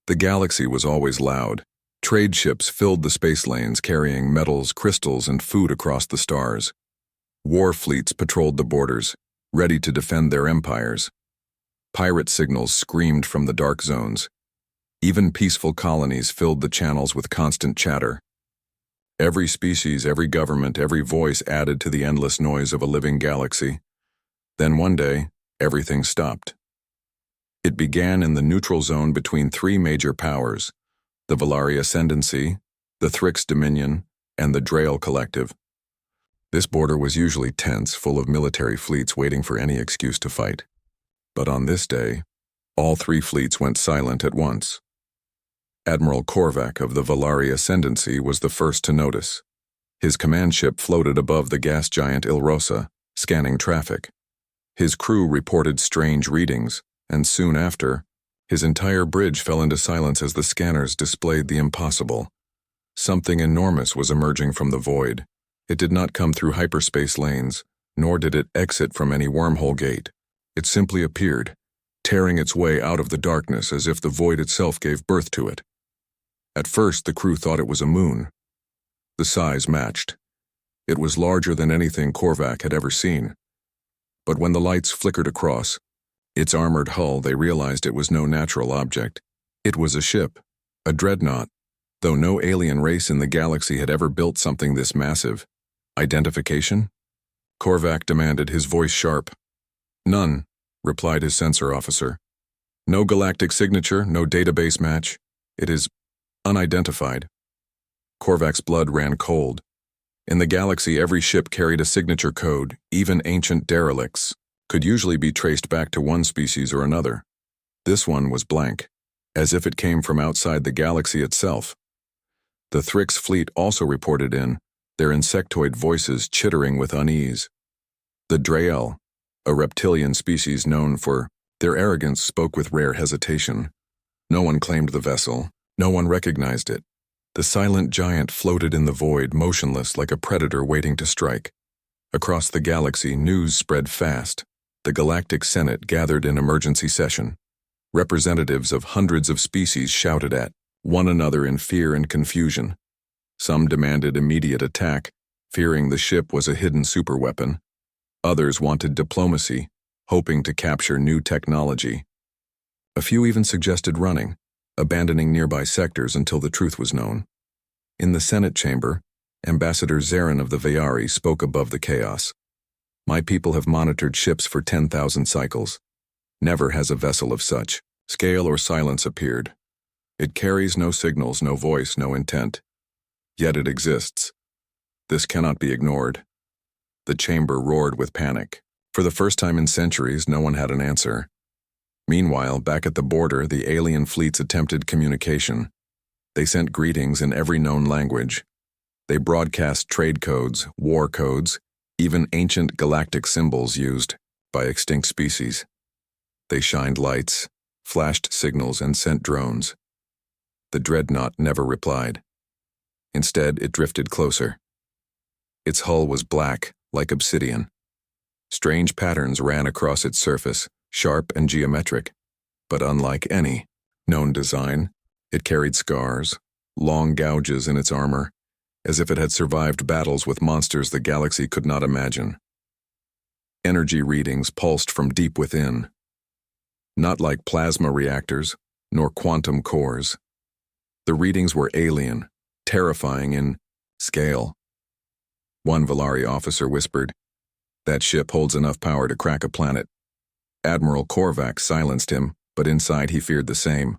The galaxy was always loud. Trade ships filled the space lanes carrying metals, crystals, and food across the stars. War fleets patrolled the borders, ready to defend their empires. Pirate signals screamed from the dark zones. Even peaceful colonies filled the channels with constant chatter. Every species, every government, every voice added to the endless noise of a living galaxy. Then one day, everything stopped. It began in the neutral zone between three major powers: the Valari Ascendancy, the Thrix Dominion, and the Drael Collective. This border was usually tense, full of military fleets waiting for any excuse to fight. But on this day, all three fleets went silent at once. Admiral Korvac of the Valari Ascendancy was the first to notice. His command ship floated above the gas giant Ilrosa, scanning traffic. His crew reported strange readings, and soon after, his entire bridge fell into silence as the scanners displayed the impossible. Something enormous was emerging from the void. It did not come through hyperspace lanes, nor did it exit from any wormhole gate. It simply appeared, tearing its way out of the darkness as if the void itself gave birth to it. At first, the crew thought it was a moon. The size matched. It was larger than anything Korvac had ever seen. But when the lights flickered across its armored hull, they realized it was no natural object. It was a ship, a Dreadnought, though no alien race in the galaxy had ever built something this massive. Identification? Korvac demanded, his voice sharp. None, replied his sensor officer. No galactic signature, no database match. It is unidentified. Korvac's blood ran cold. In the galaxy, every ship carried a signature code. Even ancient derelicts could usually be traced back to one species or another. This one was blank, as if it came from outside the galaxy itself. The Thrix fleet also reported in, their insectoid voices chittering with unease. The Drael, a reptilian species known for their arrogance, spoke with rare hesitation. No one claimed the vessel. No one recognized it. The silent giant floated in the void, motionless like a predator waiting to strike. Across the galaxy, news spread fast. The Galactic Senate gathered in emergency session. Representatives of hundreds of species shouted at one another in fear and confusion. Some demanded immediate attack, fearing the ship was a hidden superweapon. Others wanted diplomacy, hoping to capture new technology. A few even suggested running, abandoning nearby sectors until the truth was known. In the Senate chamber, Ambassador Zarin of the Vayari spoke above the chaos. My people have monitored ships for 10,000 cycles. Never has a vessel of such scale or silence appeared. It carries no signals, no voice, no intent. Yet it exists. This cannot be ignored. The chamber roared with panic. For the first time in centuries, no one had an answer. Meanwhile, back at the border, the alien fleets attempted communication. They sent greetings in every known language. They broadcast trade codes, war codes, even ancient galactic symbols used by extinct species. They shined lights, flashed signals, and sent drones. The Dreadnought never replied. Instead, it drifted closer. Its hull was black, like obsidian. Strange patterns ran across its surface, sharp and geometric. But unlike any known design, it carried scars, long gouges in its armor, as if it had survived battles with monsters the galaxy could not imagine. Energy readings pulsed from deep within. Not like plasma reactors, nor quantum cores. The readings were alien, terrifying in scale. One Valari officer whispered, "That ship holds enough power to crack a planet." Admiral Korvac silenced him, but inside he feared the same.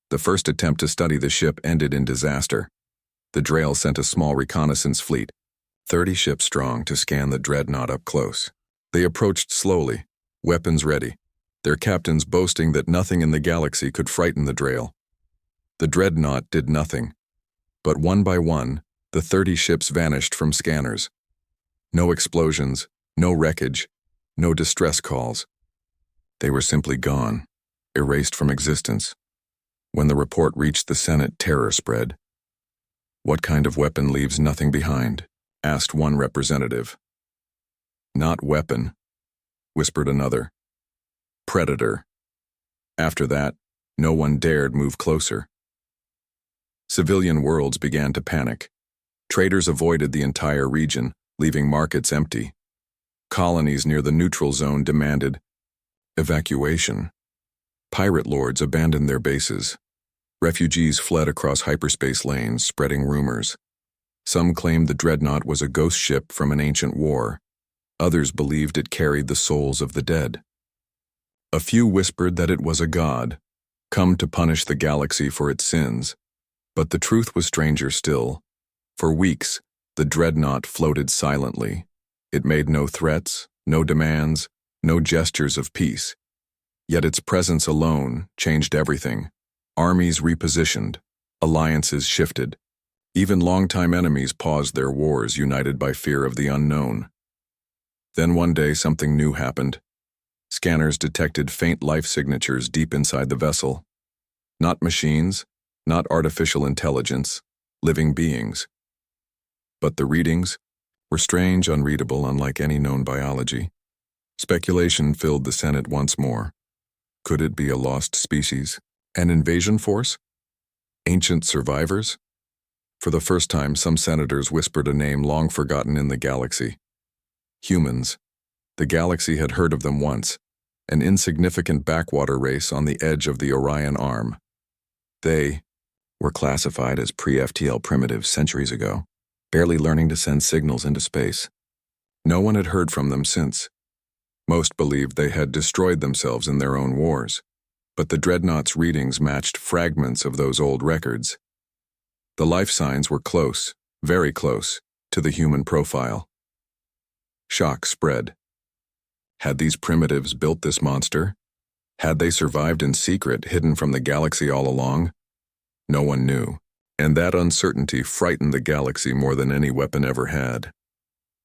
The first attempt to study the ship ended in disaster. The Drael sent a small reconnaissance fleet, 30 ships strong, to scan the Dreadnought up close. They approached slowly, weapons ready, their captains boasting that nothing in the galaxy could frighten the Drael. The Dreadnought did nothing, but one by one, the 30 ships vanished from scanners. No explosions, no wreckage, no distress calls. They were simply gone, erased from existence. When the report reached the Senate, terror spread. "What kind of weapon leaves nothing behind?" asked one representative. "Not weapon," whispered another. "Predator." After that, No one dared move closer. Civilian worlds began to panic. Traders avoided the entire region, leaving markets empty. Colonies near the neutral zone demanded evacuation. Pirate lords abandoned their bases. Refugees fled across hyperspace lanes, spreading rumors. Some claimed the Dreadnought was a ghost ship from an ancient war. Others believed it carried the souls of the dead. A few whispered that it was a god, come to punish the galaxy for its sins. But the truth was stranger still. For weeks, the Dreadnought floated silently. It made no threats, no demands, no gestures of peace. Yet its presence alone changed everything. Armies repositioned, alliances shifted. Even longtime enemies paused their wars, united by fear of the unknown. Then one day something new happened. Scanners detected faint life signatures deep inside the vessel. Not machines, not artificial intelligence, living beings. But the readings were strange, unreadable, unlike any known biology. Speculation filled the Senate once more. Could it be a lost species? An invasion force? Ancient survivors? For the first time, some senators whispered a name long forgotten in the galaxy. Humans. The galaxy had heard of them once, an insignificant backwater race on the edge of the Orion Arm. They were classified as pre-FTL primitives centuries ago, barely learning to send signals into space. No one had heard from them since. Most believed they had destroyed themselves in their own wars, but the Dreadnought's readings matched fragments of those old records. The life signs were close, very close, to the human profile. Shock spread. Had these primitives built this monster? Had they survived in secret, hidden from the galaxy all along? No one knew, and that uncertainty frightened the galaxy more than any weapon ever had.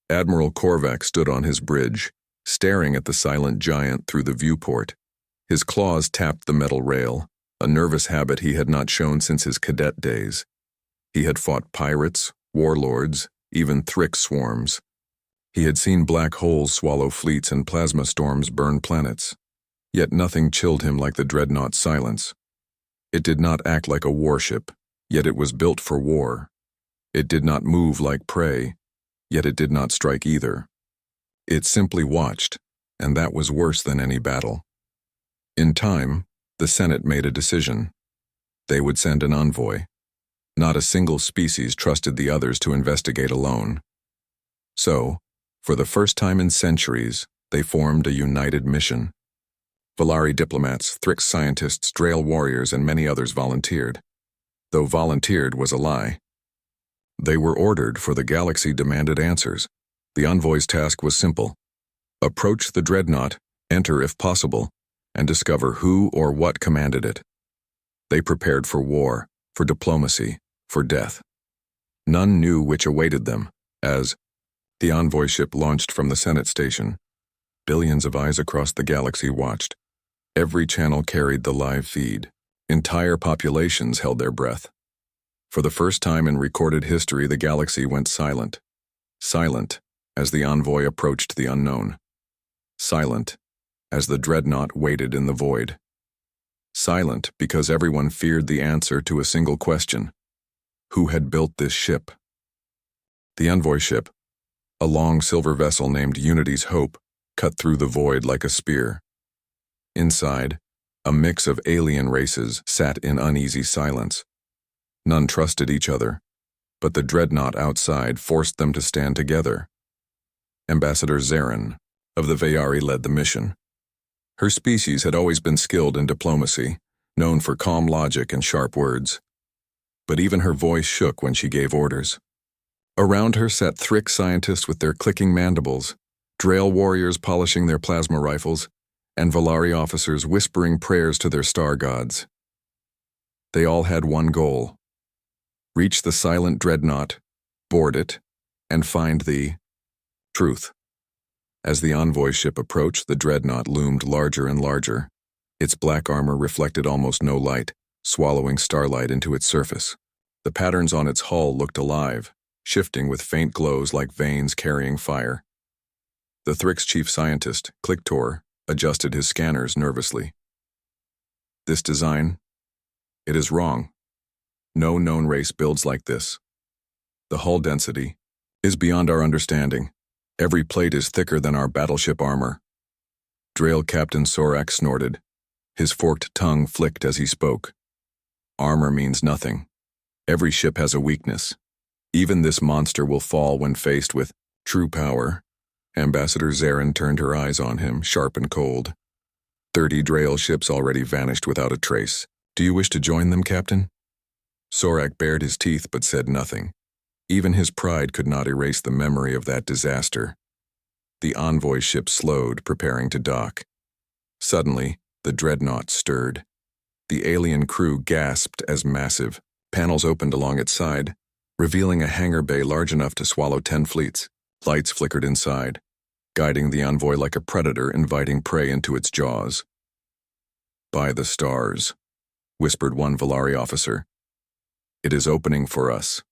Admiral Korvac stood on his bridge, staring at the silent giant through the viewport. His claws tapped the metal rail, a nervous habit he had not shown since his cadet days. He had fought pirates, warlords, even Thryx swarms. He had seen black holes swallow fleets and plasma storms burn planets. Yet nothing chilled him like the Dreadnought's silence. It did not act like a warship, yet it was built for war. It did not move like prey, yet it did not strike either. It simply watched, and that was worse than any battle. In time, the Senate made a decision. They would send an envoy. Not a single species trusted the others to investigate alone. So, for the first time in centuries, they formed a united mission. Valari diplomats, Thryx scientists, Drael warriors, and many others volunteered. Though volunteered was a lie. They were ordered, for the galaxy demanded answers. The envoy's task was simple. Approach the Dreadnought, enter if possible, and discover who or what commanded it. They prepared for war, for diplomacy, for death. None knew which awaited them, as the envoy ship launched from the Senate station. Billions of eyes across the galaxy watched. Every channel carried the live feed. Entire populations held their breath. For the first time in recorded history, the galaxy went silent. Silent as the envoy approached the unknown. Silent as the Dreadnought waited in the void. Silent because everyone feared the answer to a single question. Who had built this ship? The envoy ship, a long silver vessel named Unity's Hope, cut through the void like a spear. Inside, a mix of alien races sat in uneasy silence. None trusted each other, but the Dreadnought outside forced them to stand together. Ambassador Zarin of the Veyari led the mission. Her species had always been skilled in diplomacy, known for calm logic and sharp words. But even her voice shook when she gave orders. Around her sat Thryx scientists with their clicking mandibles, Drael warriors polishing their plasma rifles, and Valari officers whispering prayers to their star gods. They all had one goal: reach the silent Dreadnought, board it, and find the truth. As the envoy ship approached, the Dreadnought loomed larger and larger. Its black armor reflected almost no light, swallowing starlight into its surface. The patterns on its hull looked alive, shifting with faint glows like veins carrying fire. The Thryx chief scientist, Clictor, adjusted his scanners nervously. This design, It is wrong. No known race builds like this. The hull density is beyond our understanding. Every plate is thicker than our battleship armor. Drail Captain Sorak snorted. His forked tongue flicked as he spoke. Armor means nothing. Every ship has a weakness. Even this monster will fall when faced with true power. Ambassador Zarin turned her eyes on him, sharp and cold. 30 Drail ships already vanished without a trace. Do you wish to join them, Captain? Sorak bared his teeth but said nothing. Even his pride could not erase the memory of that disaster. The envoy ship slowed, preparing to dock. Suddenly, the Dreadnought stirred. The alien crew gasped as massive panels opened along its side, revealing a hangar bay large enough to swallow 10 fleets. Lights flickered inside, guiding the envoy like a predator inviting prey into its jaws. By the stars, whispered one Valari officer. It is opening for us.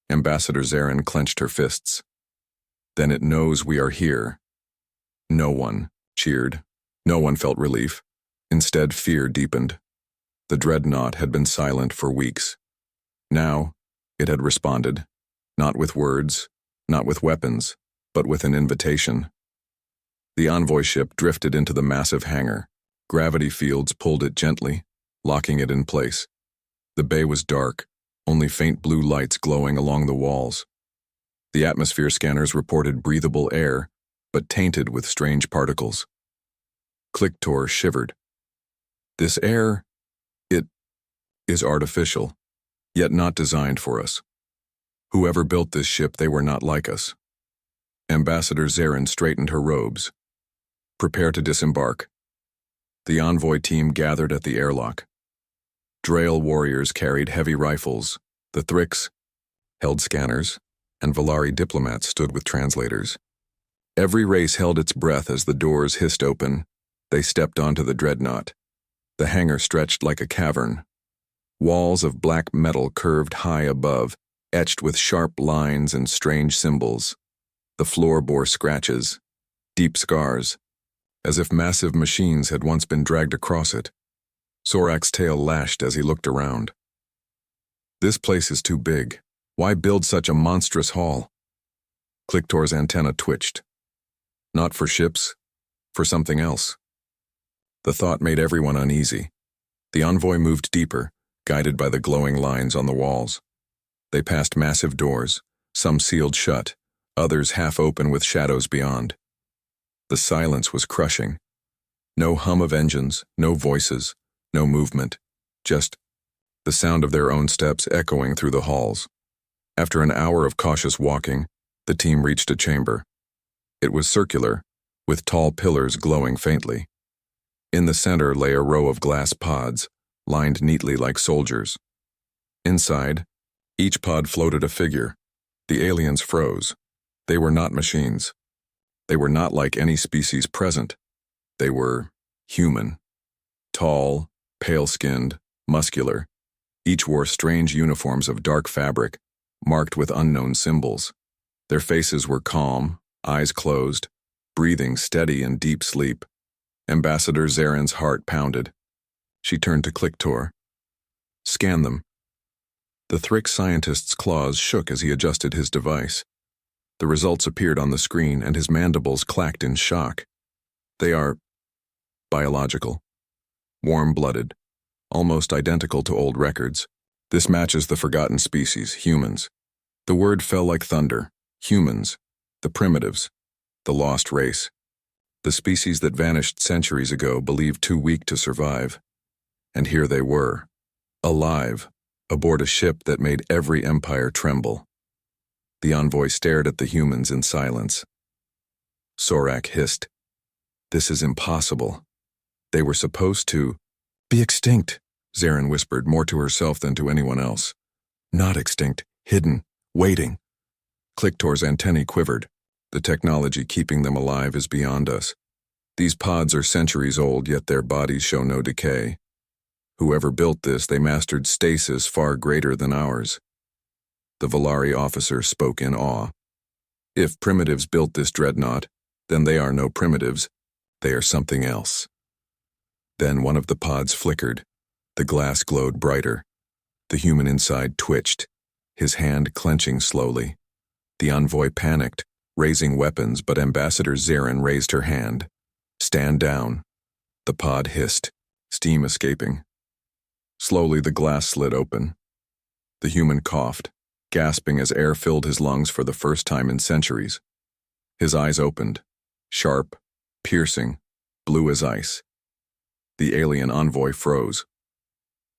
Ambassador Zarin clenched her fists. Then it knows we are here. No one cheered. No one felt relief. Instead, fear deepened. The Dreadnought had been silent for weeks. Now, it had responded, not with words, not with weapons, but with an invitation. The envoy ship drifted into the massive hangar. Gravity fields pulled it gently, locking it in place. The bay was dark, only faint blue lights glowing along the walls. The atmosphere scanners reported breathable air, but tainted with strange particles. Kliktor shivered. This air, it is artificial, yet not designed for us. Whoever built this ship, they were not like us. Ambassador Zarin straightened her robes. Prepare to disembark. The envoy team gathered at the airlock. Drail warriors carried heavy rifles. The Thrix held scanners, and Valari diplomats stood with translators. Every race held its breath as the doors hissed open. They stepped onto the Dreadnought. The hangar stretched like a cavern. Walls of black metal curved high above, etched with sharp lines and strange symbols. The floor bore scratches, deep scars, as if massive machines had once been dragged across it. Sorak's tail lashed as he looked around. This place is too big. Why build such a monstrous hall? Kliktor's antenna twitched. Not for ships, for something else. The thought made everyone uneasy. The envoy moved deeper, guided by the glowing lines on the walls. They passed massive doors, some sealed shut, others half open with shadows beyond. The silence was crushing. No hum of engines, no voices, no movement, just the sound of their own steps echoing through the halls. After an hour of cautious walking, the team reached a chamber. It was circular, with tall pillars glowing faintly. In the center lay a row of glass pods, lined neatly like soldiers. Inside, each pod floated a figure. The aliens froze. They were not machines. They were not like any species present. They were human. Tall, pale-skinned, muscular. Each wore strange uniforms of dark fabric, marked with unknown symbols. Their faces were calm, eyes closed, breathing steady in deep sleep. Ambassador Zarin's heart pounded. She turned to Kliktor. Scan them. The Thrix scientist's claws shook as he adjusted his device. The results appeared on the screen and his mandibles clacked in shock. They are biological, warm-blooded, almost identical to old records. This matches the forgotten species, humans. The word fell like thunder. Humans, the primitives, the lost race. The species that vanished centuries ago, believed too weak to survive. And here they were, alive, aboard a ship that made every empire tremble. The envoy stared at the humans in silence. Sorak hissed. This is impossible. They were supposed to be extinct, Zarin whispered, more to herself than to anyone else. Not extinct, hidden, waiting. Kliktor's antennae quivered. The technology keeping them alive is beyond us. These pods are centuries old, yet their bodies show no decay. Whoever built this, they mastered stasis far greater than ours. The Valari officer spoke in awe. If primitives built this Dreadnought, then they are no primitives. They are something else. Then one of the pods flickered. The glass glowed brighter. The human inside twitched, his hand clenching slowly. The envoy panicked, raising weapons, but Ambassador Zarin raised her hand. "Stand down." The pod hissed, steam escaping. Slowly the glass slid open. The human coughed, gasping as air filled his lungs for the first time in centuries. His eyes opened, sharp, piercing, blue as ice. The alien envoy froze.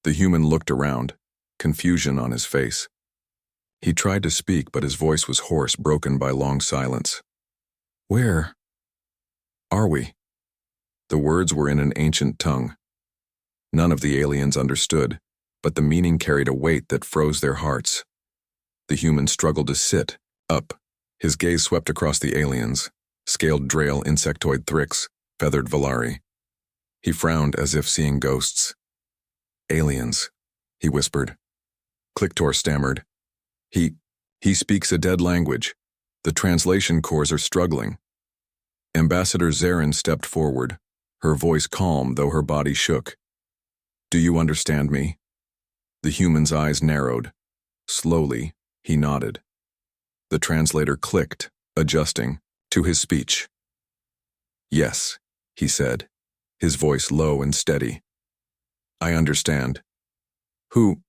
The human looked around, confusion on his face. He tried to speak, but his voice was hoarse, broken by long silence. "Where are we?" The words were in an ancient tongue. None of the aliens understood, but the meaning carried a weight that froze their hearts. The human struggled to sit, up. His gaze swept across the aliens, scaled Drail insectoid Thrix, feathered Valari. He frowned as if seeing ghosts. "Aliens," he whispered. Clictor stammered. He speaks a dead language. The translation cores are struggling." Ambassador Zarin stepped forward, her voice calm though her body shook. "Do you understand me?" The human's eyes narrowed. Slowly, he nodded. The translator clicked, adjusting, to his speech. "Yes," he said, his voice low and steady. "I understand. Who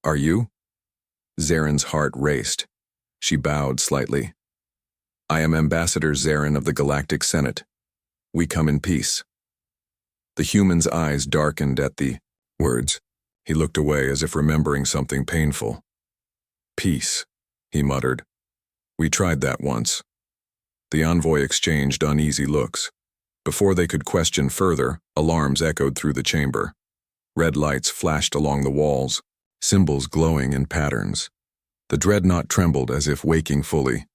are you?" Zarin's heart raced. She bowed slightly. "I am Ambassador Zarin of the Galactic Senate. We come in peace." The human's eyes darkened at the words. He looked away as if remembering something painful. "Peace," he muttered. "We tried that once." The envoy exchanged uneasy looks. Before they could question further, alarms echoed through the chamber. Red lights flashed along the walls, symbols glowing in patterns. The Dreadnought trembled as if waking fully.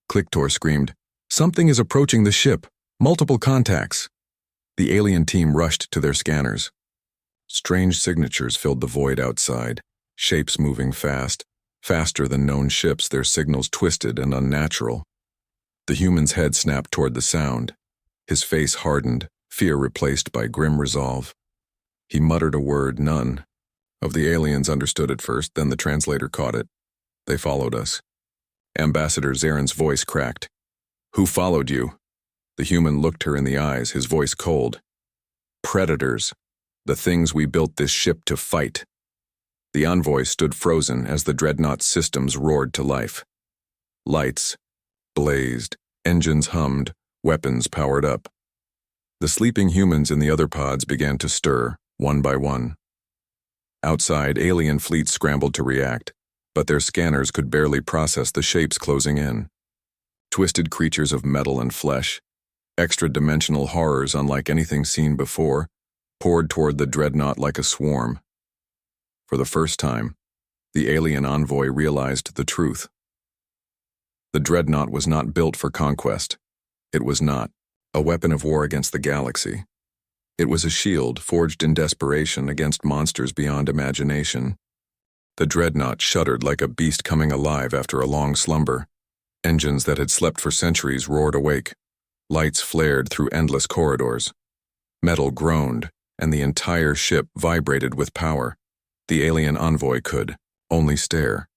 Clictor screamed, "Something is approaching the ship! Multiple contacts!" The alien team rushed to their scanners. Strange signatures filled the void outside, shapes moving fast, faster than known ships, their signals twisted and unnatural. The human's head snapped toward the sound. His face hardened, fear replaced by grim resolve. He muttered a word none of the aliens understood at first, then the translator caught it. They followed us. Ambassador Zarin's voice cracked. "Who followed you?" The human looked her in the eyes, his voice cold. "Predators. The things we built this ship to fight." The envoy stood frozen as the Dreadnought's systems roared to life. Lights blazed, engines hummed, weapons powered up. The sleeping humans in the other pods began to stir, one by one. Outside, alien fleets scrambled to react, but their scanners could barely process the shapes closing in. Twisted creatures of metal and flesh, extra-dimensional horrors unlike anything seen before, poured toward the Dreadnought like a swarm. For the first time, the alien envoy realized the truth. The Dreadnought was not built for conquest. It was not a weapon of war against the galaxy. It was a shield forged in desperation against monsters beyond imagination. The Dreadnought shuddered like a beast coming alive after a long slumber. Engines that had slept for centuries roared awake. Lights flared through endless corridors. Metal groaned, and the entire ship vibrated with power. The alien envoy could only stare.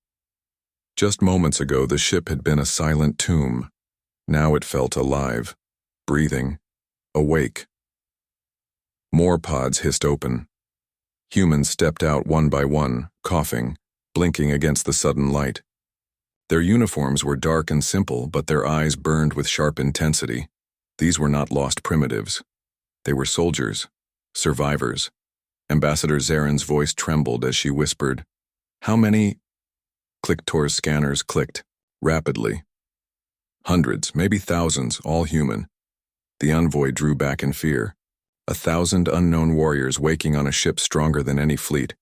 Just moments ago, the ship had been a silent tomb. Now it felt alive, breathing, awake. More pods hissed open. Humans stepped out one by one, coughing, blinking against the sudden light. Their uniforms were dark and simple, but their eyes burned with sharp intensity. These were not lost primitives. They were soldiers, survivors. Ambassador Zarin's voice trembled as she whispered, "How many?" Clictor's scanners clicked, rapidly. Hundreds, maybe thousands, all human. The envoy drew back in fear. 1,000 unknown warriors waking on a ship stronger than any fleet.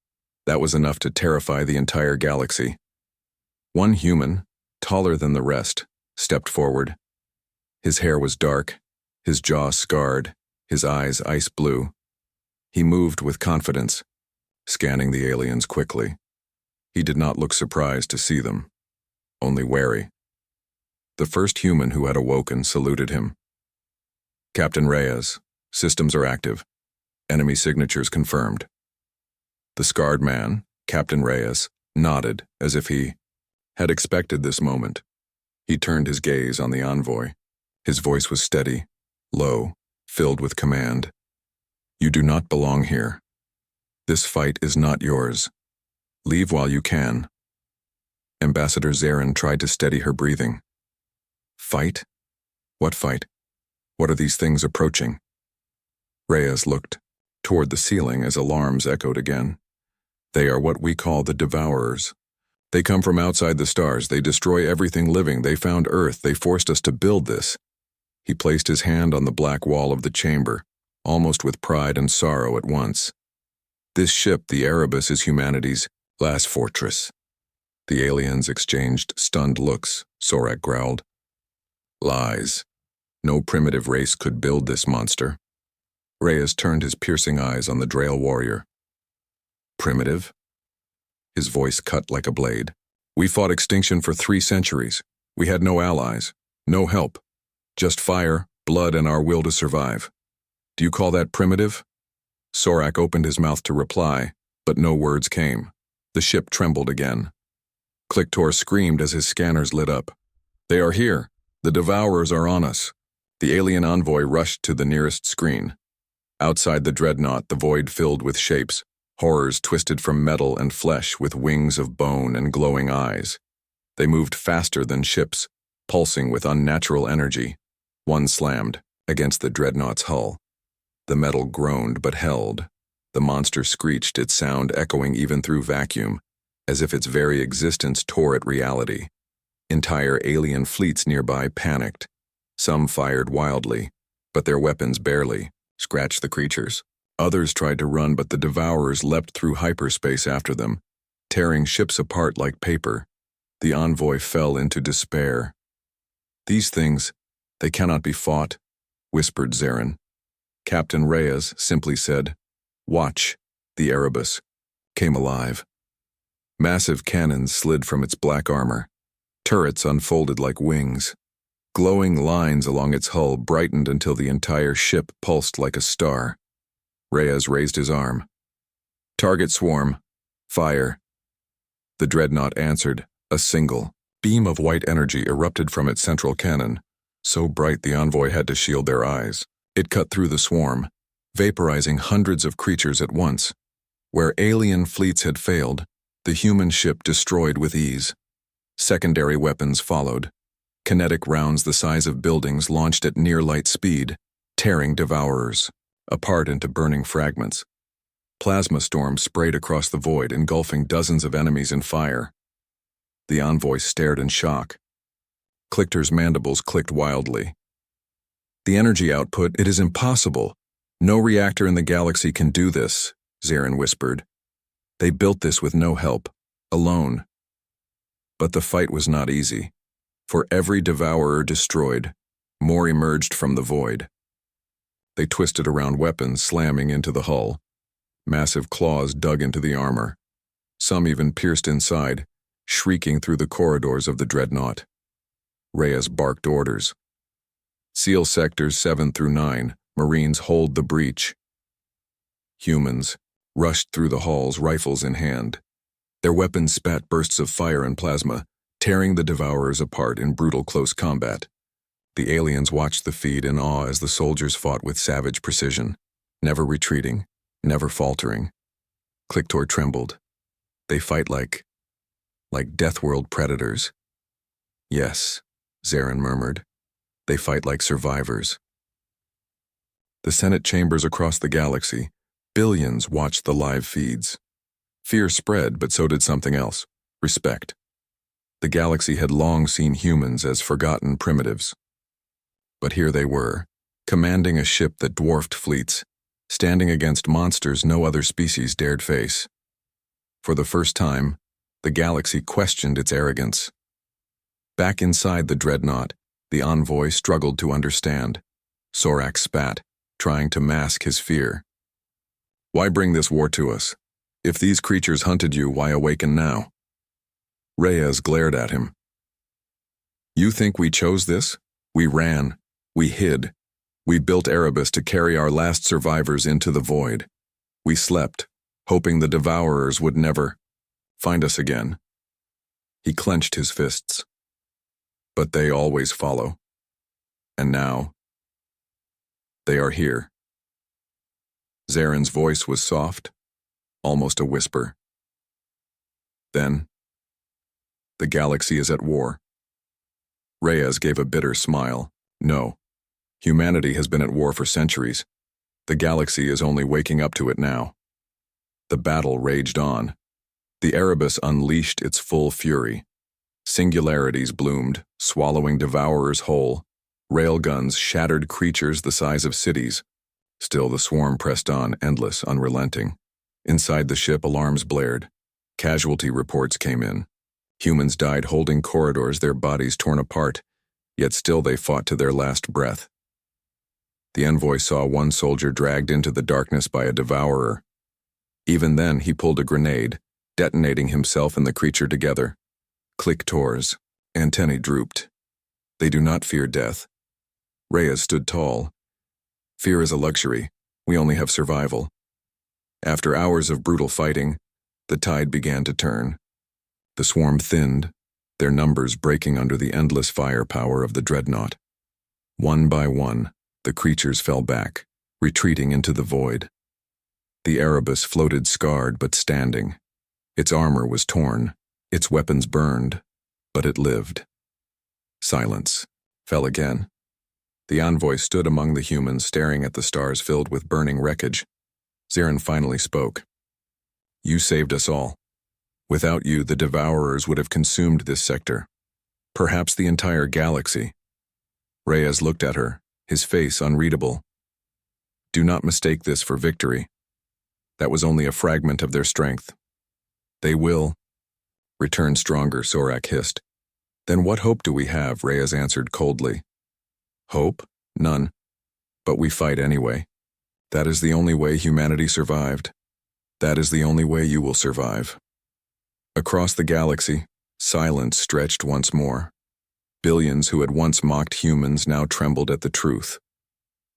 That was enough to terrify the entire galaxy. One human, taller than the rest, stepped forward. His hair was dark, his jaw scarred, his eyes ice blue. He moved with confidence, scanning the aliens quickly. He did not look surprised to see them, only wary. The first human who had awoken saluted him. "Captain Reyes, systems are active. Enemy signatures confirmed." The scarred man, Captain Reyes, nodded as if he had expected this moment. He turned his gaze on the envoy. His voice was steady, low, filled with command. You do not belong here. This fight is not yours. Leave while you can. Ambassador Zarin tried to steady her breathing. Fight? What fight? What are these things approaching? Reyes looked toward the ceiling as alarms echoed again. They are what we call the Devourers. They come from outside the stars. They destroy everything living. They found Earth. They forced us to build this. He placed his hand on the black wall of the chamber, almost with pride and sorrow at once. This ship, the Erebus, is humanity's last fortress. The aliens exchanged stunned looks. Sorak growled. Lies. No primitive race could build this monster. Reyes turned his piercing eyes on the Drail warrior. Primitive? His voice cut like a blade. We fought extinction for 3 centuries. We had no allies, no help. Just fire, blood, and our will to survive. Do you call that primitive? Sorak opened his mouth to reply, but no words came. The ship trembled again. Kliktor screamed as his scanners lit up. They are here. The Devourers are on us. The alien envoy rushed to the nearest screen. Outside the Dreadnought, the void filled with shapes, horrors twisted from metal and flesh with wings of bone and glowing eyes. They moved faster than ships, pulsing with unnatural energy. One slammed against the Dreadnought's hull. The metal groaned but held. The monster screeched, its sound echoing even through vacuum, as if its very existence tore at reality. Entire alien fleets nearby panicked. Some fired wildly, but their weapons barely scratched the creatures. Others tried to run, but the Devourers leapt through hyperspace after them, tearing ships apart like paper. The envoy fell into despair. These things, they cannot be fought, whispered Zarin. Captain Reyes simply said, Watch. The Erebus came alive. Massive cannons slid from its black armor. Turrets unfolded like wings. Glowing lines along its hull brightened until the entire ship pulsed like a star. Reyes raised his arm. Target swarm. Fire. The Dreadnought answered. A single beam of white energy erupted from its central cannon, so bright the envoy had to shield their eyes. It cut through the swarm, vaporizing hundreds of creatures at once. Where alien fleets had failed, the human ship destroyed with ease. Secondary weapons followed. Kinetic rounds the size of buildings launched at near light speed, tearing Devourers apart into burning fragments. Plasma storms sprayed across the void, engulfing dozens of enemies in fire. The envoy stared in shock. Kliktor's mandibles clicked wildly. The energy output, it is impossible. No reactor in the galaxy can do this, Zarin whispered. They built this with no help, alone. But the fight was not easy. For every Devourer destroyed, more emerged from the void. They twisted around weapons, slamming into the hull. Massive claws dug into the armor. Some even pierced inside, shrieking through the corridors of the Dreadnought. Reyes barked orders. Seal sectors 7 through 9, Marines hold the breach. Humans rushed through the halls, rifles in hand. Their weapons spat bursts of fire and plasma, tearing the Devourers apart in brutal close combat. The aliens watched the feat in awe as the soldiers fought with savage precision, never retreating, never faltering. Kliktor trembled. They fight like Deathworld predators. Yes, Zarin murmured. They fight like survivors. The Senate chambers across the galaxy, billions watched the live feeds. Fear spread, but so did something else, respect. The galaxy had long seen humans as forgotten primitives. But here they were, commanding a ship that dwarfed fleets, standing against monsters no other species dared face. For the first time, the galaxy questioned its arrogance. Back inside the Dreadnought, the envoy struggled to understand. Sorak spat, trying to mask his fear. Why bring this war to us? If these creatures hunted you, why awaken now? Reyes glared at him. You think we chose this? We ran. We hid. We built Erebus to carry our last survivors into the void. We slept, hoping the devourers would never find us again. He clenched his fists. But they always follow. And now, they are here. Zaren's voice was soft, almost a whisper. Then, the galaxy is at war. Reyes gave a bitter smile. No, humanity has been at war for centuries. The galaxy is only waking up to it now. The battle raged on. The Erebus unleashed its full fury. Singularities bloomed, swallowing devourers whole. Railguns shattered creatures the size of cities. Still the swarm pressed on, endless, unrelenting. Inside the ship, alarms blared. Casualty reports came in. Humans died holding corridors, their bodies torn apart, yet still they fought to their last breath. The envoy saw one soldier dragged into the darkness by a devourer. Even then, he pulled a grenade, detonating himself and the creature together. Click tores. Antennae drooped. They do not fear death. Reyes stood tall. Fear is a luxury. We only have survival. After hours of brutal fighting, the tide began to turn. The swarm thinned, their numbers breaking under the endless firepower of the Dreadnought. One by one, the creatures fell back, retreating into the void. The Erebus floated scarred but standing. Its armor was torn, its weapons burned, but it lived. Silence fell again. The envoy stood among the humans, staring at the stars filled with burning wreckage. Zaren finally spoke. You saved us all. Without you, the devourers would have consumed this sector. Perhaps the entire galaxy. Reyes looked at her, his face unreadable. Do not mistake this for victory. That was only a fragment of their strength. They will return stronger, Sorak hissed. Then what hope do we have? Reyes answered coldly. Hope? None. But we fight anyway. That is the only way humanity survived. That is the only way you will survive. Across the galaxy, silence stretched once more. Billions who had once mocked humans now trembled at the truth.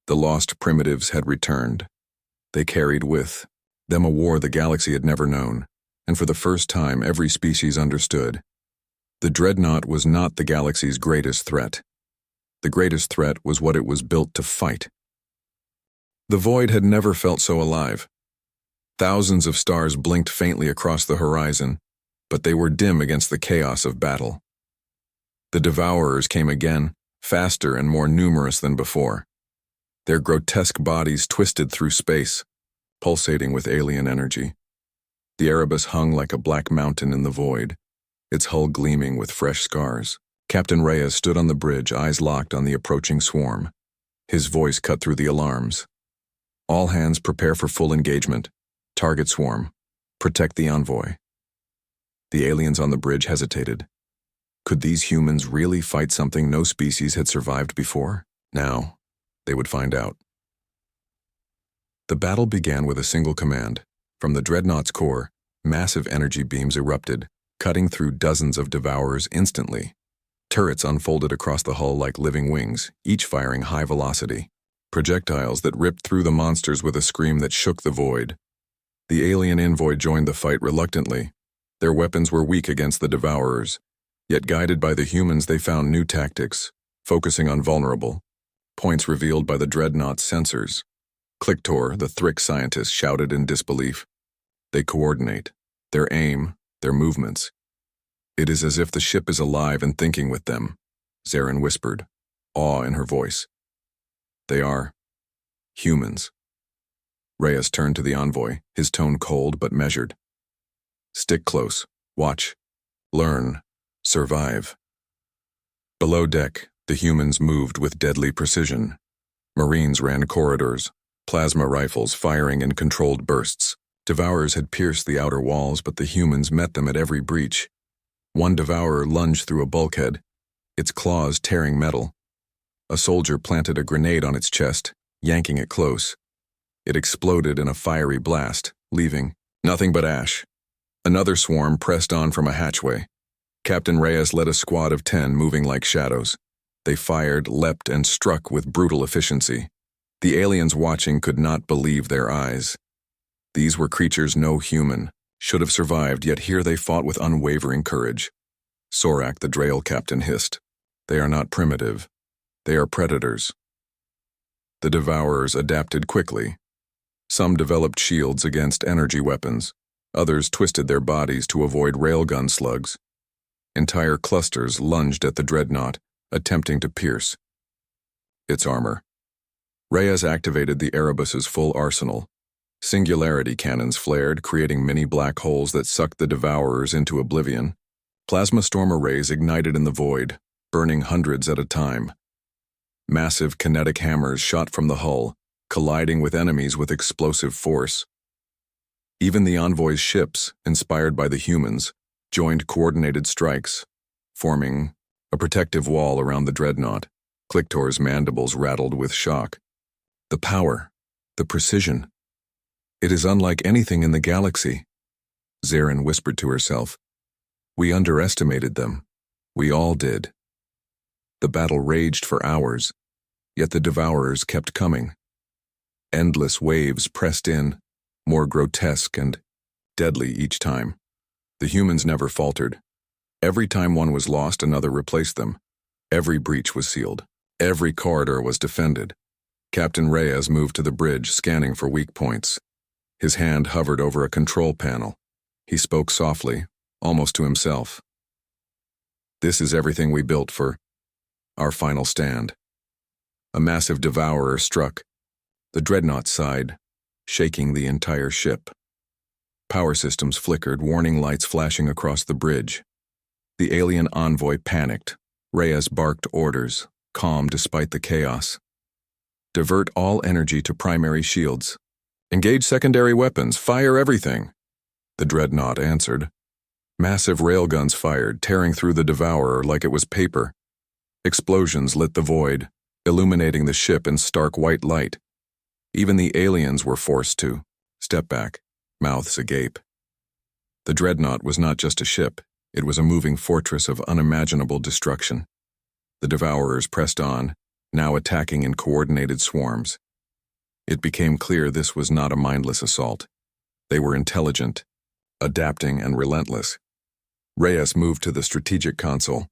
The lost primitives had returned. They carried with them a war the galaxy had never known, and for the first time every species understood. The Dreadnought was not the galaxy's greatest threat. The greatest threat was what it was built to fight. The void had never felt so alive. Thousands of stars blinked faintly across the horizon, but they were dim against the chaos of battle. The devourers came again, faster and more numerous than before. Their grotesque bodies twisted through space, pulsating with alien energy. The Erebus hung like a black mountain in the void, its hull gleaming with fresh scars. Captain Reyes stood on the bridge, eyes locked on the approaching swarm. His voice cut through the alarms. All hands prepare for full engagement. Target swarm. Protect the envoy. The aliens on the bridge hesitated. Could these humans really fight something no species had survived before? Now, they would find out. The battle began with a single command. From the Dreadnought's core, massive energy beams erupted, cutting through dozens of devourers instantly. Turrets unfolded across the hull like living wings, each firing high velocity. Projectiles that ripped through the monsters with a scream that shook the void. The alien envoy joined the fight reluctantly. Their weapons were weak against the devourers, yet guided by the humans they found new tactics, focusing on vulnerable points revealed by the Dreadnought's sensors. Clicktor, the Thrick scientist, shouted in disbelief. They coordinate. Their aim, their movements. It is as if the ship is alive and thinking with them, Zaren whispered, awe in her voice. They are humans. Reyes turned to the envoy, his tone cold but measured. Stick close, watch, learn, survive. Below deck, the humans moved with deadly precision. Marines ran corridors, plasma rifles firing in controlled bursts. Devourers had pierced the outer walls, but the humans met them at every breach. One devourer lunged through a bulkhead, its claws tearing metal. A soldier planted a grenade on its chest, yanking it close. It exploded in a fiery blast, leaving nothing but ash. Another swarm pressed on from a hatchway. Captain Reyes led a squad of 10 moving like shadows. They fired, leapt, and struck with brutal efficiency. The aliens watching could not believe their eyes. These were creatures no human should have survived, yet here they fought with unwavering courage. Sorak, the Drail captain, hissed. They are not primitive. They are predators. The Devourers adapted quickly. Some developed shields against energy weapons. Others twisted their bodies to avoid railgun slugs. Entire clusters lunged at the Dreadnought, attempting to pierce its armor. Reyes activated the Erebus's full arsenal. Singularity cannons flared, creating mini black holes that sucked the Devourers into oblivion. Plasma storm arrays ignited in the void, burning hundreds at a time. Massive kinetic hammers shot from the hull, colliding with enemies with explosive force. Even the Envoy's ships, inspired by the humans, joined coordinated strikes, forming a protective wall around the Dreadnought. Kliktor's mandibles rattled with shock. The power, the precision. It is unlike anything in the galaxy. Zarin whispered to herself. We underestimated them. We all did. The battle raged for hours, yet the Devourers kept coming. Endless waves pressed in, more grotesque and deadly each time. The humans never faltered. Every time one was lost, another replaced them. Every breach was sealed. Every corridor was defended. Captain Reyes moved to the bridge, scanning for weak points. His hand hovered over a control panel. He spoke softly, almost to himself. This is everything we built for our final stand. A massive Devourer struck. The Dreadnought sighed, shaking the entire ship. Power systems flickered, warning lights flashing across the bridge. The alien envoy panicked. Reyes barked orders, calm despite the chaos. Divert all energy to primary shields. Engage secondary weapons, fire everything. The Dreadnought answered. Massive railguns fired, tearing through the Devourer like it was paper. Explosions lit the void, illuminating the ship in stark white light. Even the aliens were forced to step back, mouths agape. The Dreadnought was not just a ship, it was a moving fortress of unimaginable destruction. The Devourers pressed on, now attacking in coordinated swarms. It became clear this was not a mindless assault. They were intelligent, adapting, and relentless. Reyes moved to the strategic console.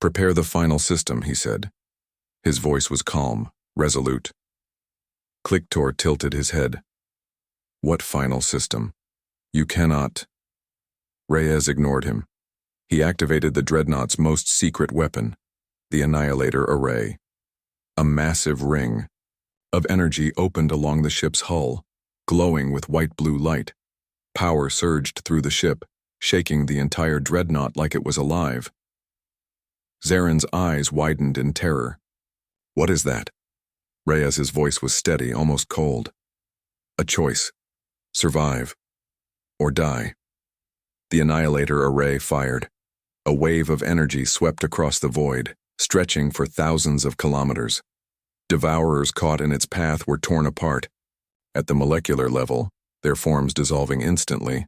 Prepare the final system, he said. His voice was calm, resolute. Kliktor tilted his head. What final system? You cannot. Reyes ignored him. He activated the Dreadnought's most secret weapon, the Annihilator Array. A massive ring of energy opened along the ship's hull, glowing with white-blue light. Power surged through the ship, shaking the entire Dreadnought like it was alive. Zarin's eyes widened in terror. What is that? Reyes's voice was steady, almost cold. A choice. Survive. Or die. The Annihilator Array fired. A wave of energy swept across the void, stretching for thousands of kilometers. Devourers caught in its path were torn apart. At the molecular level, their forms dissolving instantly.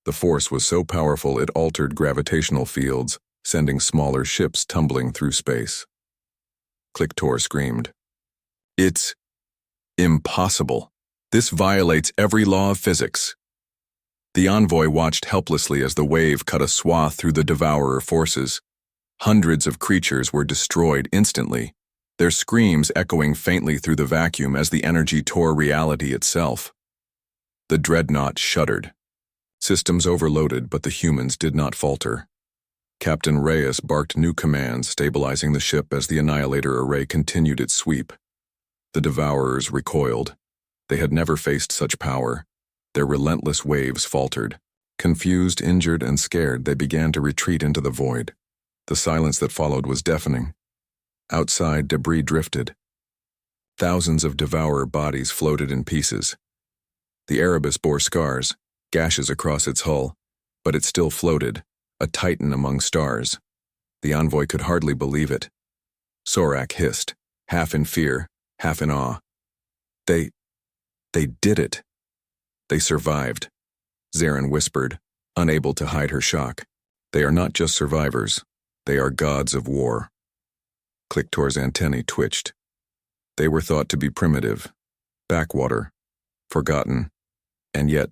The force was so powerful it altered gravitational fields, sending smaller ships tumbling through space. Kliktor screamed. It's impossible. This violates every law of physics. The envoy watched helplessly as the wave cut a swath through the Devourer forces. Hundreds of creatures were destroyed instantly, their screams echoing faintly through the vacuum as the energy tore reality itself. The Dreadnought shuddered. Systems overloaded, but the humans did not falter. Captain Reyes barked new commands, stabilizing the ship as the Annihilator Array continued its sweep. The Devourers recoiled. They had never faced such power. Their relentless waves faltered. Confused, injured, and scared, they began to retreat into the void. The silence that followed was deafening. Outside, debris drifted. Thousands of Devourer bodies floated in pieces. The Erebus bore scars, gashes across its hull, but it still floated, a titan among stars. The envoy could hardly believe it. Sorak hissed, half in fear, half in awe. They did it. They survived. Zarin whispered, unable to hide her shock. They are not just survivors. They are gods of war. Kliktor's antennae twitched. They were thought to be primitive, backwater, forgotten. And yet,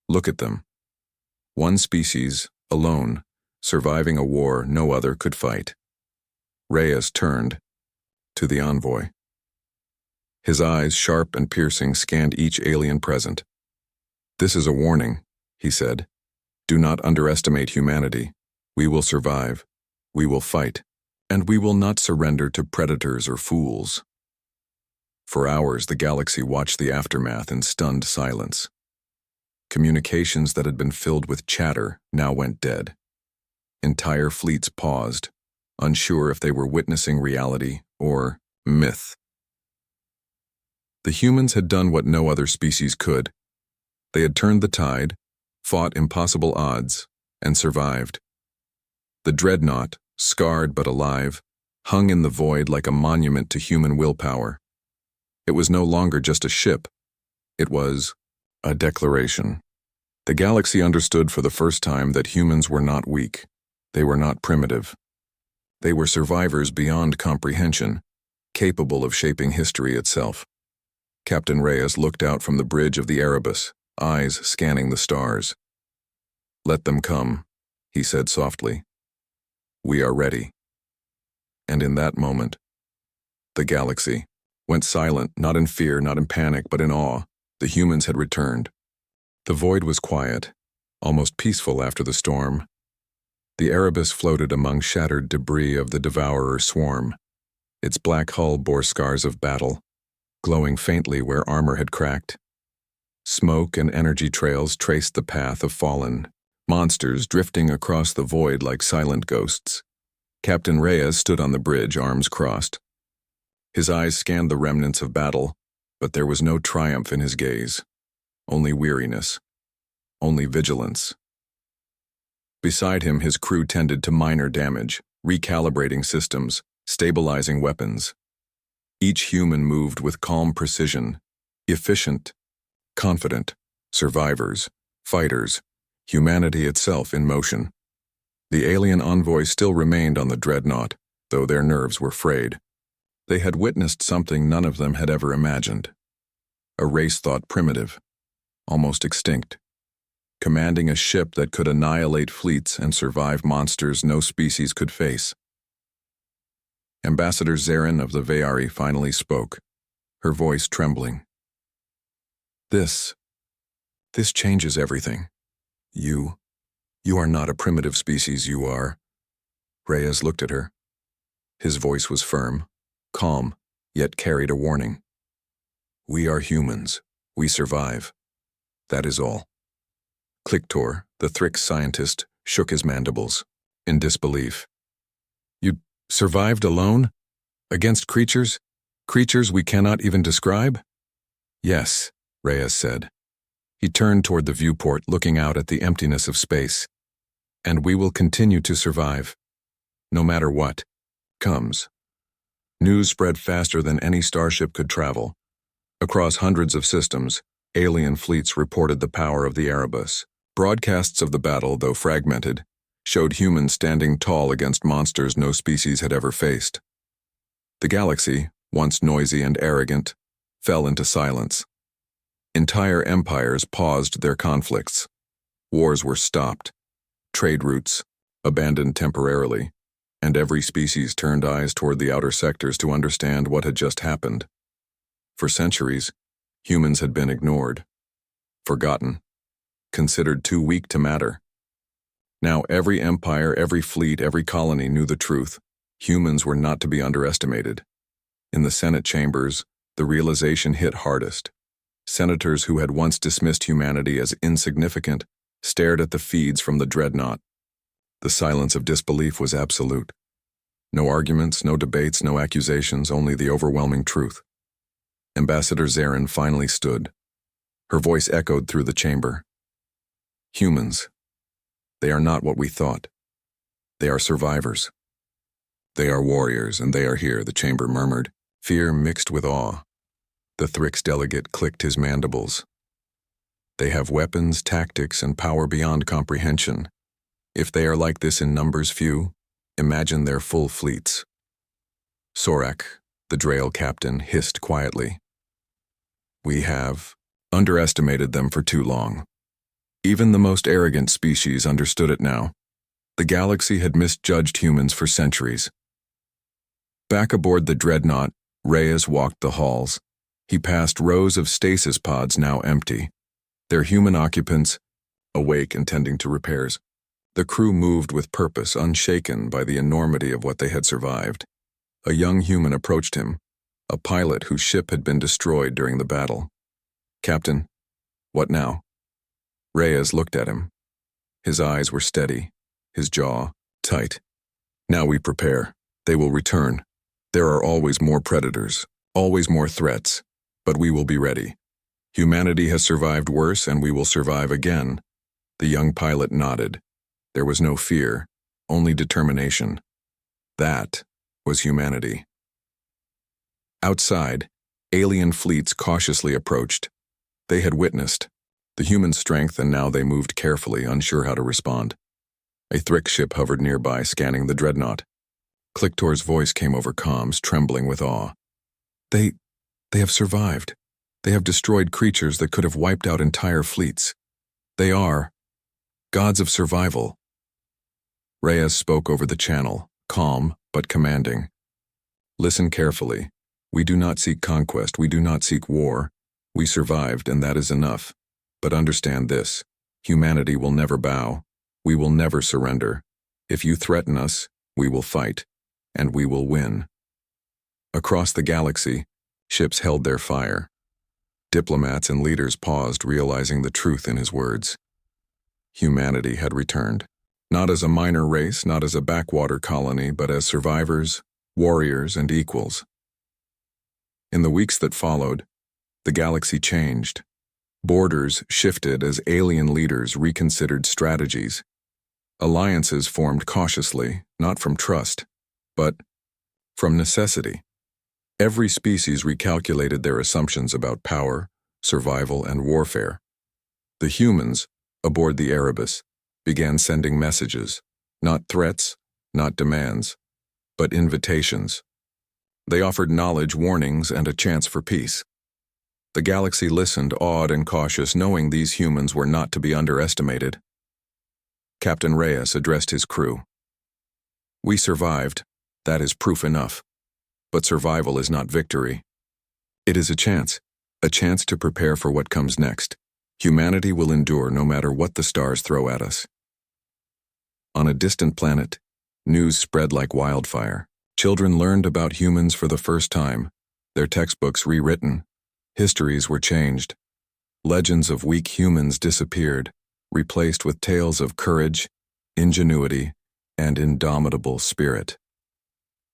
look at them. One species, alone, surviving a war no other could fight. Reyes turned to the envoy. His eyes, sharp and piercing, scanned each alien present. "This is a warning," he said. "Do not underestimate humanity. We will survive. We will fight. And we will not surrender to predators or fools." For hours, the galaxy watched the aftermath in stunned silence. Communications that had been filled with chatter now went dead. Entire fleets paused, unsure if they were witnessing reality or myth. The humans had done what no other species could. They had turned the tide, fought impossible odds, and survived. The Dreadnought, scarred but alive, hung in the void like a monument to human willpower. It was no longer just a ship. It was a declaration. The galaxy understood for the first time that humans were not weak. They were not primitive. They were survivors beyond comprehension, capable of shaping history itself. Captain Reyes looked out from the bridge of the Erebus, eyes scanning the stars. "Let them come," he said softly. "We are ready." And in that moment, the galaxy went silent, not in fear, not in panic, but in awe. The humans had returned. The void was quiet, almost peaceful after the storm. The Erebus floated among shattered debris of the devourer swarm. Its black hull bore scars of battle, glowing faintly where armor had cracked. Smoke and energy trails traced the path of fallen monsters drifting across the void like silent ghosts. Captain Reyes stood on the bridge, arms crossed. His eyes scanned the remnants of battle, but there was no triumph in his gaze. Only weariness. Only vigilance. Beside him, his crew tended to minor damage, recalibrating systems, stabilizing weapons. Each human moved with calm precision, efficient, confident, survivors, fighters, humanity itself in motion. The alien envoy still remained on the Dreadnought, though their nerves were frayed. They had witnessed something none of them had ever imagined. A race thought primitive, almost extinct, commanding a ship that could annihilate fleets and survive monsters no species could face. Ambassador Zarin of the Veyari finally spoke, her voice trembling. This changes everything. You are not a primitive species, you are." Reyes looked at her. His voice was firm, calm, yet carried a warning. "We are humans. We survive. That is all." Clictor, the Thrix scientist, shook his mandibles, in disbelief. "You survived alone? Against creatures? Creatures we cannot even describe?" "Yes," Reyes said. He turned toward the viewport, looking out at the emptiness of space. "And we will continue to survive, no matter what comes." News spread faster than any starship could travel. Across hundreds of systems, alien fleets reported the power of the Erebus. Broadcasts of the battle, though fragmented, showed humans standing tall against monsters no species had ever faced. The galaxy, once noisy and arrogant, fell into silence. Entire empires paused their conflicts. Wars were stopped, trade routes abandoned temporarily, and every species turned eyes toward the outer sectors to understand what had just happened. For centuries, humans had been ignored, forgotten, considered too weak to matter. Now every empire, every fleet, every colony knew the truth. Humans were not to be underestimated. In the Senate chambers, the realization hit hardest. Senators who had once dismissed humanity as insignificant stared at the feeds from the Dreadnought. The silence of disbelief was absolute. No arguments, no debates, no accusations, only the overwhelming truth. Ambassador Zarin finally stood. Her voice echoed through the chamber. "Humans. They are not what we thought. They are survivors. They are warriors, and they are here," the chamber murmured, fear mixed with awe. The Thrix delegate clicked his mandibles. "They have weapons, tactics, and power beyond comprehension. If they are like this in numbers few, imagine their full fleets." Sorak, the Drail captain, hissed quietly. "We have underestimated them for too long. Even the most arrogant species understood it now. The galaxy had misjudged humans for centuries. Back aboard the Dreadnought, Reyes walked the halls. He passed rows of stasis pods now empty, their human occupants awake and tending to repairs. The crew moved with purpose, unshaken by the enormity of what they had survived. A young human approached him, a pilot whose ship had been destroyed during the battle. "Captain, what now?" Reyes looked at him. His eyes were steady, his jaw tight. "Now we prepare. They will return. There are always more predators, always more threats, but we will be ready. Humanity has survived worse, and we will survive again." The young pilot nodded. There was no fear, only determination. That was humanity. Outside, alien fleets cautiously approached. They had witnessed the human strength, and now they moved carefully, unsure how to respond. A Thrick ship hovered nearby, scanning the Dreadnought. Clicktor's voice came over comms, trembling with awe. They have survived. They have destroyed creatures that could have wiped out entire fleets. They are gods of survival." Reyes spoke over the channel, calm but commanding. "Listen carefully. We do not seek conquest. We do not seek war. We survived, and that is enough. But understand this. Humanity will never bow. We will never surrender. If you threaten us, we will fight, and we will win." Across the galaxy, ships held their fire. Diplomats and leaders paused, realizing the truth in his words. Humanity had returned. Not as a minor race, not as a backwater colony, but as survivors, warriors, and equals. In the weeks that followed, the galaxy changed. Borders shifted as alien leaders reconsidered strategies. Alliances formed cautiously, not from trust, but from necessity. Every species recalculated their assumptions about power, survival, and warfare. The humans, aboard the Erebus, began sending messages, not threats, not demands, but invitations. They offered knowledge, warnings, and a chance for peace. The galaxy listened, awed and cautious, knowing these humans were not to be underestimated. Captain Reyes addressed his crew. "We survived. That is proof enough. But survival is not victory. It is a chance to prepare for what comes next. Humanity will endure no matter what the stars throw at us." On a distant planet, news spread like wildfire. Children learned about humans for the first time, their textbooks rewritten. Histories were changed. Legends of weak humans disappeared, replaced with tales of courage, ingenuity, and indomitable spirit.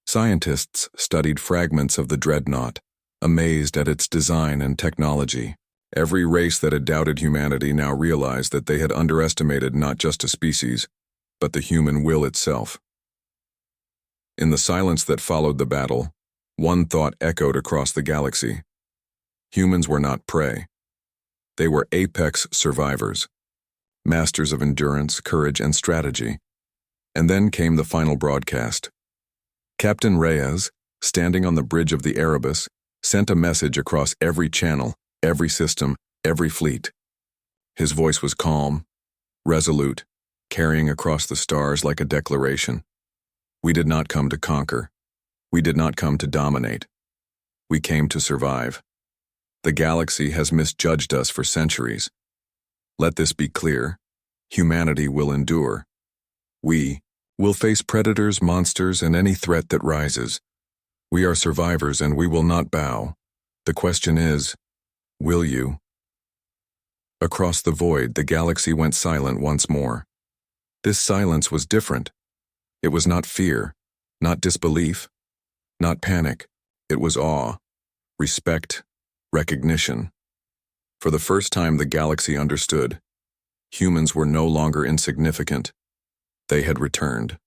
Scientists studied fragments of the Dreadnought, amazed at its design and technology. Every race that had doubted humanity now realized that they had underestimated not just a species, but the human will itself. In the silence that followed the battle, one thought echoed across the galaxy. Humans were not prey. They were apex survivors, masters of endurance, courage, and strategy. And then came the final broadcast. Captain Reyes, standing on the bridge of the Erebus, sent a message across every channel, every system, every fleet. His voice was calm, resolute, carrying across the stars like a declaration. We did not come to conquer. We did not come to dominate. We came to survive. The galaxy has misjudged us for centuries. Let this be clear. Humanity will endure. We will face predators, monsters, and any threat that rises. We are survivors and we will not bow. The question is, will you? Across the void, the galaxy went silent once more. This silence was different. It was not fear, not disbelief, not panic. It was awe, respect, recognition. For the first time, the galaxy understood. Humans were no longer insignificant. They had returned.